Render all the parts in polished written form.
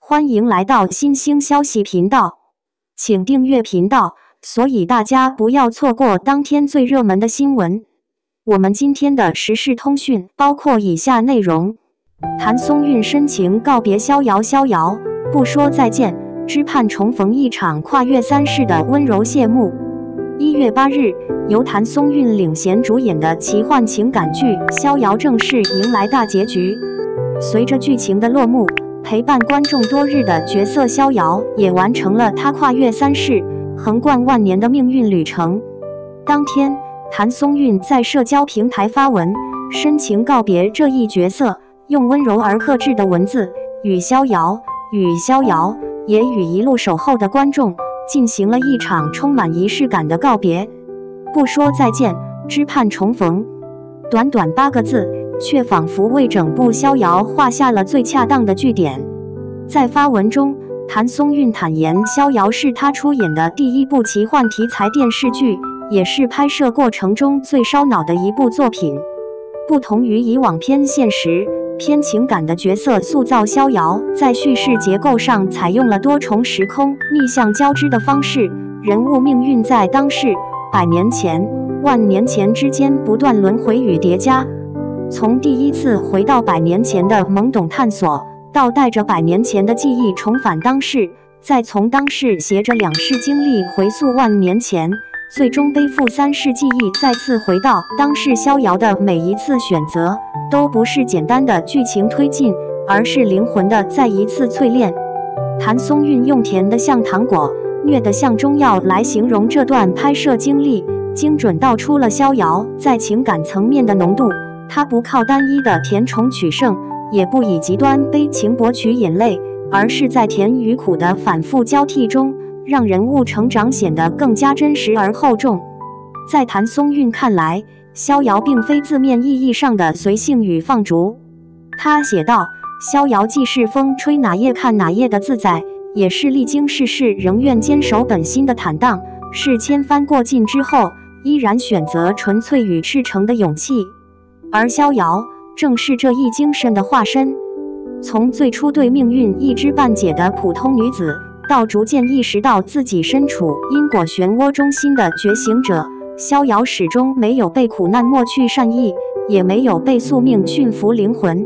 歡迎來到新興消息頻道，請訂閱頻道，所以大家不要錯過當天最熱門的新聞。我們今天的時事通訊包括以下內容：譚松韻深情告別逍遙，逍遙不說再見，只盼重逢，一場跨越3世的溫柔謝幕。1月8日，由譚松韻領銜主演的奇幻情感劇《逍遙》正式迎來大結局。隨着劇情的落幕，陪伴觀眾多日的角色逍遙也完成了他跨越3世、橫貫萬年的命運旅程。當天，譚松韻在社交平台發文，深情告別這一角色，用溫柔而克制的文字與逍遙，也與一路守候的觀眾進行了一場充滿儀式感的告別。不說再見，只盼重逢。短短8個字，卻仿佛為整部逍遙畫下了最恰當的句點。在發文中，譚松韻坦言，逍遙是他出演的第一部奇幻題材電視劇，也是拍攝過程中最燒腦的一部作品。不同於以往偏現實、偏情感的角色塑造，逍遙在敘事結構上採用了多重時空逆向交織的方式，人物命運在當世、100年前、萬年前之間不斷輪迴與疊加。從第一次回到100年前的懵懂探索，到帶着100年前的記憶重返當世，再從當世攜着2世經歷回溯萬年前，最終背負3世記憶再次回到當世。逍遙的每一次選擇都不是簡單的劇情推進，而是靈魂的再一次淬煉。譚松韻用甜得像糖果，虐得像中藥來形容這段拍攝經歷，精準道出了逍遙在情感層面的濃度。他不靠單一的甜寵取勝，也不以極端悲情博取眼淚，而是在甜與苦的反覆交替中，讓人物成長顯得更加真實而厚重。在譚松韻看來，逍遙並非字面意義上的隨性與放逐。他寫道：逍遙既是風吹哪頁看哪頁的自在，也是歷經世事仍願堅守本心的坦蕩，是千帆過盡之後依然選擇純粹與赤誠的勇氣。而逍遙正是這一精神的化身。從最初對命運一知半解的普通女子，到逐漸意識到自己身處因果漩渦中心的覺醒者，逍遙始終沒有被苦難抹去善意，也沒有被宿命馴服靈魂。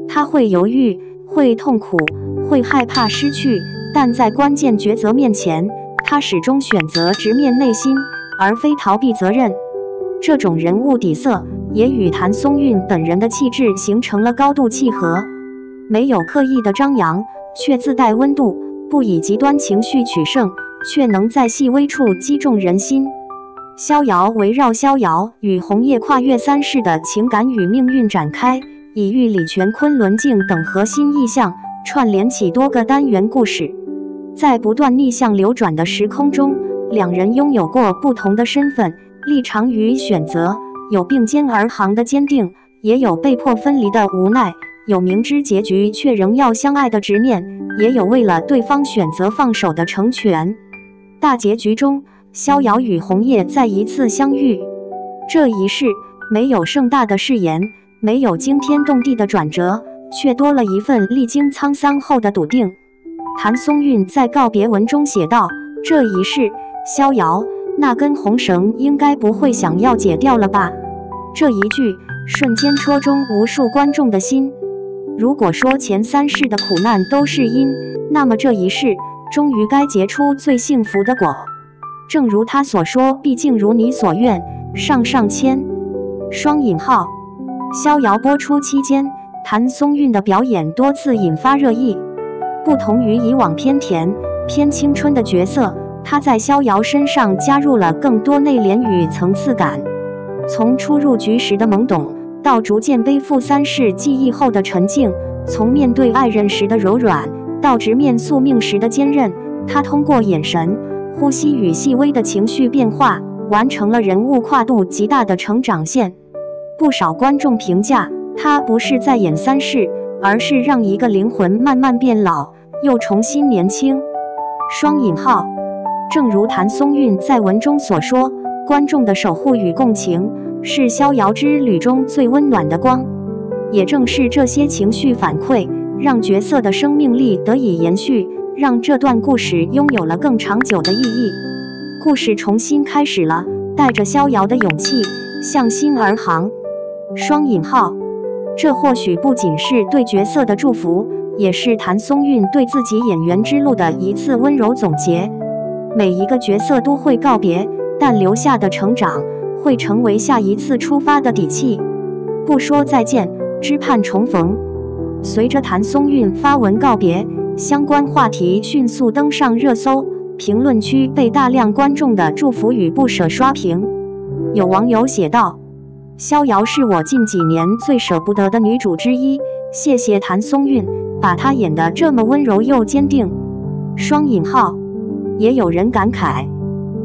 她會猶豫，會痛苦，會害怕失去，但在關鍵抉擇面前，她始終選擇直面內心，而非逃避責任。這種人物底色也與譚松韻本人的氣質形成了高度契合，沒有刻意的張揚，卻自帶溫度；不以極端情緒取勝，卻能在細微處擊中人心。逍遙圍繞逍遙與紅葉跨越3世的情感與命運展開，以玉里泉、昆崙鏡等核心意象串聯起多個單元故事。在不斷逆向流轉的時空中，兩人擁有過不同的身份、立場與選擇，有並肩而行的堅定，也有被迫分離的無奈，有明知結局卻仍要相愛的執念，也有為了對方選擇放手的成全。大結局中，逍遙與紅葉再一次相遇，這一世沒有盛大的誓言，沒有驚天動地的轉折，卻多了一份歷經滄桑後的篤定。譚松韻在告別文中寫道：這一世，逍遙，那根紅繩應該不會想要解掉了吧？這一句瞬間戳中無數觀眾的心。如果說前3世的苦難都是因，那麼這一世終於該結出最幸福的果。正如他所說，畢竟如你所願，上籤。逍遙播出期間，譚松韻的表演多次引發熱議。不同於以往偏甜、偏青春的角色，他在逍遙身上加入了更多內斂與層次感。從初入局時的懵懂，到逐漸背負3世記憶後的沉靜；從面對愛人時的柔軟，到直面宿命時的堅韌，他通過眼神、呼吸與細微的情緒變化，完成了人物跨度極大的成長線。不少觀眾評價，他不是在演3世，而是讓一個靈魂慢慢變老，又重新年輕。正如譚松韻在文中所說，觀眾的守護與共情是逍遙之旅中最溫暖的光。也正是這些情緒反饋，讓角色的生命力得以延續，讓這段故事擁有了更長久的意義。故事重新開始了，帶着逍遙的勇氣，向心而航。雙引號，這或許不僅是對角色的祝福，也是譚松韻對自己演員之路的一次溫柔總結。每一個角色都會告別，但留下的成長會成為下一次出發的底氣。不說再見，只盼重逢。隨着譚松韻發文告別，相關話題迅速登上熱搜，評論區被大量觀眾的祝福與不捨刷屏。有網友寫道：“逍遙是我近幾年最捨不得的女主之一，謝謝譚松韻，把她演得這麼溫柔又堅定。”雙引號。也有人感慨，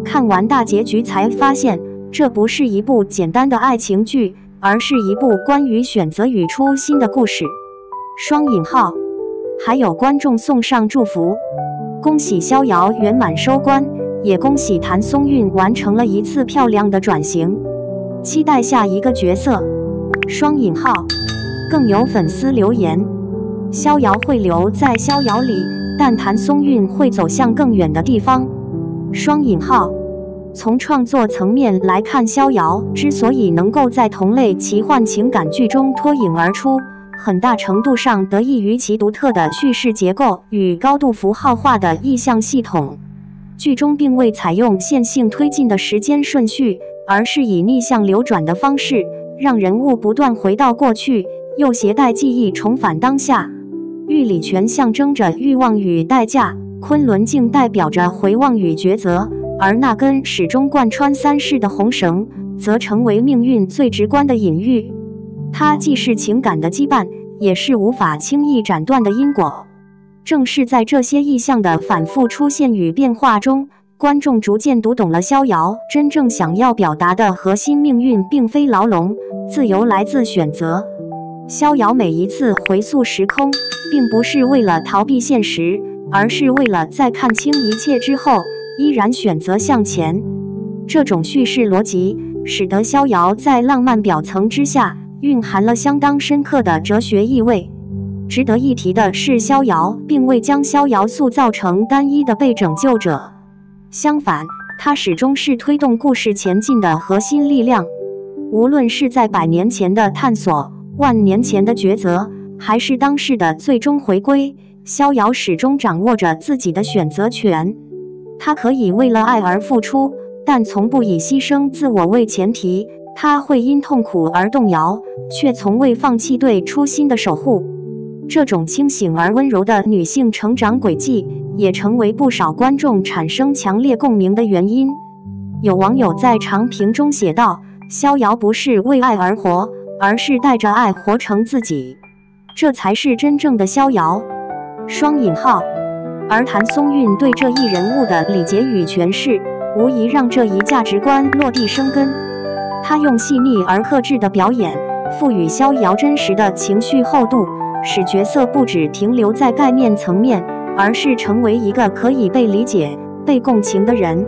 看完大結局才發現，這不是一部簡單的愛情劇，而是一部關於選擇與初心的故事。雙引號。還有觀眾送上祝福，恭喜逍遙圓滿收官，也恭喜譚松韻完成了一次漂亮的轉型，期待下一個角色。雙引號。更有粉絲留言，逍遙會留在逍遙裡，但譚松韻會走向更遠的地方。雙引號。從創作層面來看，逍遙之所以能夠在同類奇幻情感劇中脫穎而出，很大程度上得益於其獨特的敘事結構與高度符號化的意象系統。劇中並未採用線性推進的時間順序，而是以逆向流轉的方式，讓人物不斷回到過去，又攜帶記憶重返當下。玉里泉象徵着慾望與代價，昆崙鏡代表着回望與抉擇，而那根始終貫穿三世的紅繩，則成為命運最直觀的隱喻。它既是情感的羈絆，也是無法輕易斬斷的因果。正是在這些意象的反覆出現與變化中，觀眾逐漸讀懂了逍遙真正想要表達的核心命運並非牢籠，自由來自選擇。逍遙每一次回溯時空，並不是為了逃避現實，而是為了在看清一切之後，依然選擇向前。這種敘事邏輯，使得逍遙在浪漫表層之下，蘊含了相當深刻的哲學意味。值得一提的是，逍遙並未將逍遙塑造成單一的被拯救者，相反，他始終是推動故事前進的核心力量。無論是在100年前的探索、萬年前的抉擇，還是當世的最終回歸，逍遙始終掌握着自己的選擇權。他可以為了愛而付出，但從不以犧牲自我為前提。他會因痛苦而動搖，卻從未放棄對初心的守護。這種清醒而溫柔的女性成長軌跡，也成為不少觀眾產生強烈共鳴的原因。有網友在長評中寫道：“逍遙不是為愛而活，而是帶着愛活成自己，這才是真正的逍遙。”雙引號。而譚松韻對這一人物的理解與詮釋，無疑讓這一價值觀落地生根。他用細膩而克制的表演，賦予逍遙真實的情緒厚度，使角色不只停留在概念層面，而是成為一個可以被理解、被共情的人。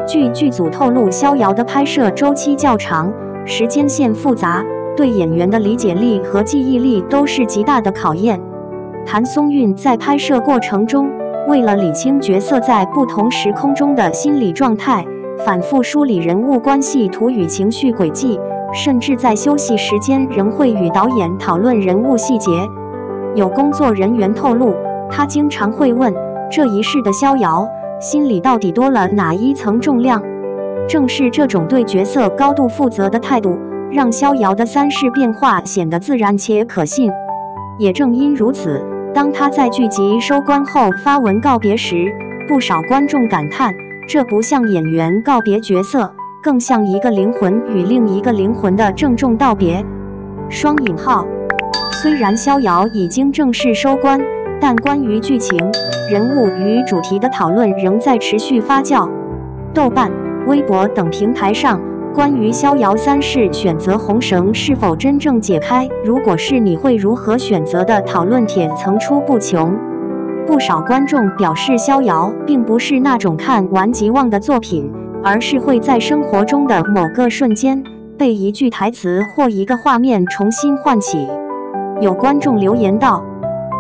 據劇組透露，逍遙的拍攝週期較長，時間線複雜，對演員的理解力和記憶力都是極大的考驗。譚松韻在拍攝過程中，為了理清角色在不同時空中的心理狀態，反覆梳理人物關係圖與情緒軌跡，甚至在休息時間仍會與導演討論人物細節。有工作人員透露，他經常會問，這一世的逍遙心裡到底多了哪一層重量？正是這種對角色高度負責的態度，讓逍遙的三世變化顯得自然且可信。也正因如此，當他在劇集收官後發文告別時，不少觀眾感嘆，這不像演員告別角色，更像一個靈魂與另一個靈魂的鄭重道別。雙引號。雖然逍遙已經正式收官，但關於劇情、人物與主題的討論仍在持續發酵。豆瓣、微博等平台上，關於逍遙三世選擇紅繩是否真正解開，如果是你會如何選擇的討論帖層出不窮。不少觀眾表示，逍遙並不是那種看完即忘的作品，而是會在生活中的某個瞬間，被一句台詞或一個畫面重新喚起。有觀眾留言道：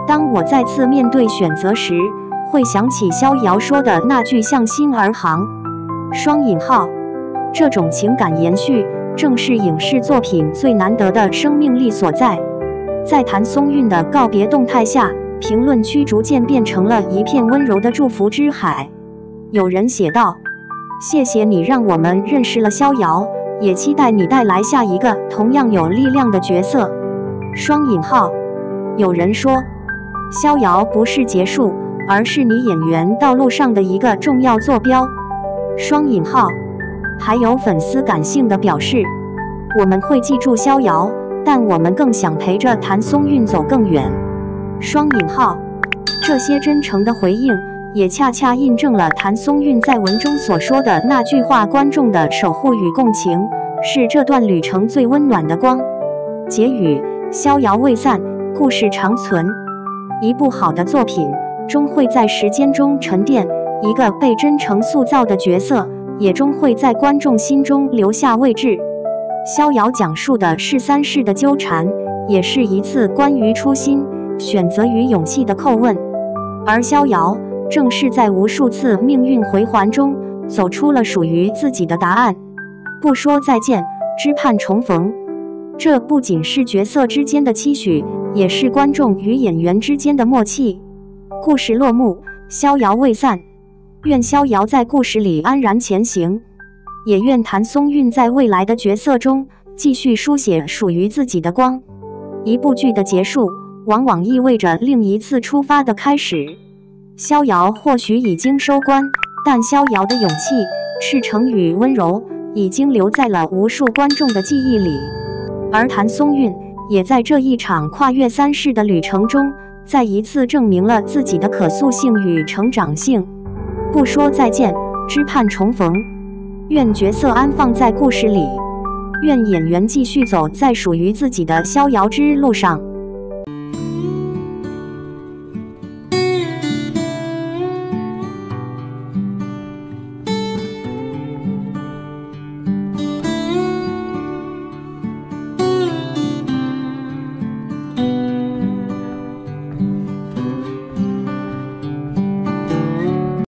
當我再次面對選擇時，會想起逍遙說的那句向心而行。雙引號，這種情感延續，正是影視作品最難得的生命力所在。在譚松韻的告別動態下，評論區逐漸變成了一片溫柔的祝福之海。有人寫道：謝謝你讓我們認識了逍遙，也期待你帶來下一個同樣有力量的角色。雙引號。有人說，逍遙不是結束，而是你演員道路上的一個重要坐標。雙引號。還有粉絲感性的表示，我們會記住逍遙，但我們更想陪着譚松韻走更遠。雙引號。這些真誠的回應，也恰恰印證了譚松韻在文中所說的那句話：觀眾的守護與共情，是這段旅程最溫暖的光。結語：逍遙未散，故事長存。一部好的作品，終會在時間中沉澱；一個被真誠塑造的角色，也終會在觀眾心中留下位置。逍遙講述的是三世的糾纏，也是一次關於初心、選擇與勇氣的叩問。而逍遙正是在無數次命運回環中，走出了屬於自己的答案。不說再見，只盼重逢。這不僅是角色之間的期許，也是觀眾與演員之間的默契。故事落幕，逍遙未散。願逍遙在故事裡安然前行，也願譚松韻在未來的角色中繼續書寫屬於自己的光。一部劇的結束，往往意味着另一次出發的開始。逍遙或許已經收官，但逍遙的勇氣、赤誠與溫柔已經留在了無數觀眾的記憶裡。而譚松韻也在這一場跨越三世的旅程中，再一次證明了自己的可塑性與成長性。不說再見，只盼重逢。願角色安放在故事裡，願演員繼續走在屬於自己的逍遙之路上。